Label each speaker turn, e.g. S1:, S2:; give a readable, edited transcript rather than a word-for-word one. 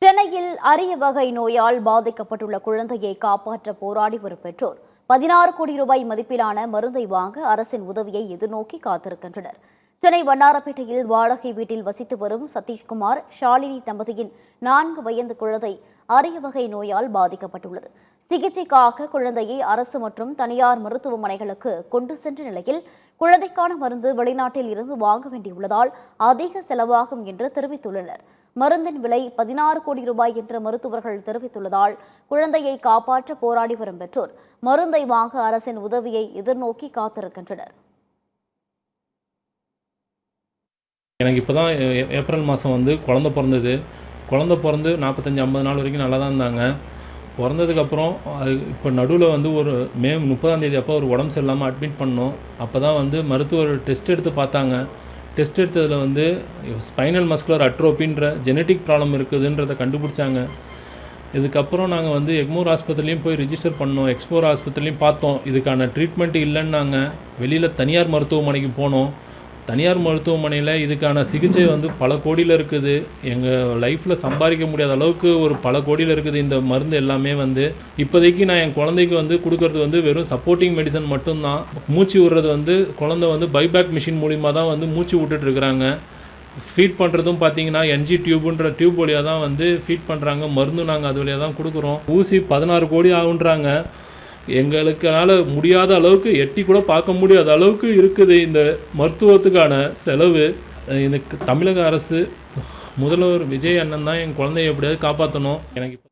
S1: சென்னையில் அரிய வகை நோயால் பாதிக்கப்பட்டுள்ள குழந்தையை காப்பாற்ற போராடி வரும் பெற்றோர் 16 கோடி ரூபாய் மதிப்பிலான மருந்தை வாங்க அரசின் உதவியை எதிர்நோக்கி காத்திருக்கின்றனர். சென்னை வண்ணாரப்பேட்டையில் வாடகை வீட்டில் வசித்து வரும் சதீஷ்குமார், ஷாலினி தம்பதியின் 4 வயது குழந்தை அரிய வகை நோயால் பாதிக்கப்பட்டுள்ளது. சிகிச்சைக்காக குழந்தையை அரசு மற்றும் தனியார் மருத்துவமனைகளுக்கு கொண்டு சென்ற நிலையில் குழந்தைக்கான மருந்து வெளிநாட்டில் இருந்து வாங்க வேண்டியுள்ளதால் அதிக செலவாகும் என்று தெரிவித்துள்ளனர். மருந்தின் விலை 16 கோடி ரூபாய் என்று மருத்துவர்கள் தெரிவித்துள்ளதால் குழந்தையை காப்பாற்ற போராடி வரும் பெற்றோர் மருந்தை வாங்க அரசின் உதவியை எதிர்நோக்கி காத்திருக்கின்றனர்.
S2: எனக்கு இப்போ தான் ஏப்ரல் மாதம் குழந்தை பிறந்தது. குழந்தை பிறந்து 45-50 நாள் வரைக்கும் நல்லா தான் இருந்தாங்க. பிறந்ததுக்கப்புறம் இப்போ நடுவில் ஒரு மே 30ஆம் தேதி அப்போ ஒரு உடம்பு சரியில்லாமல் அட்மிட் பண்ணோம். அப்போ தான் மருத்துவர் டெஸ்ட் எடுத்து பார்த்தாங்க. டெஸ்ட் எடுத்ததில் ஸ்பைனல் மஸ்குலர் அட்ரோபின்ற ஜெனட்டிக் ப்ராப்ளம் இருக்குதுன்றதை கண்டுபிடிச்சாங்க. இதுக்கப்புறம் நாங்கள் எக்மோர் ஆஸ்பத்திரிலையும் போய் ரிஜிஸ்டர் பண்ணோம். எக்ஸ்போர் ஆஸ்பத்திரிலையும் பார்த்தோம். இதுக்கான ட்ரீட்மெண்ட் இல்லைன்னு நாங்கள் வெளியில் தனியார் மருத்துவமனைக்கு போனோம். தனியார் மருத்துவமனையில் இதுக்கான சிகிச்சை பல கோடியில் இருக்குது. எங்கள் லைஃப்பில் சம்பாதிக்க முடியாத அளவுக்கு ஒரு பல கோடியில் இருக்குது இந்த மருந்து எல்லாமே. இப்போதைக்கு நான் என் குழந்தைக்கு கொடுக்கறது வெறும் சப்போர்ட்டிங் மெடிசன் மட்டும்தான். மூச்சு விடுறது குழந்தை பைபேக் மிஷின் மூலிமா தான் மூச்சு விட்டுட்ருக்குறாங்க. ஃபீட் பண்ணுறதும் பார்த்தீங்கன்னா என்ஜி டியூப்ன்ற டியூப் வழியாக தான் ஃபீட் பண்ணுறாங்க. மருந்து நாங்கள் அது வழியாக தான் கொடுக்குறோம். ஊசி 16 கோடி ஆகுன்றாங்க. எங்களுக்குனால முடியாத அளவுக்கு எட்டி கூட பார்க்க முடியாத அளவுக்கு இருக்குது இந்த மருத்துவத்துக்கான செலவு. எனக்கு தமிழக அரசு முதல்வர் விஜய் அண்ணன் தான் என் குழந்தைய எப்படியாவது காப்பாற்றணும். எனக்கு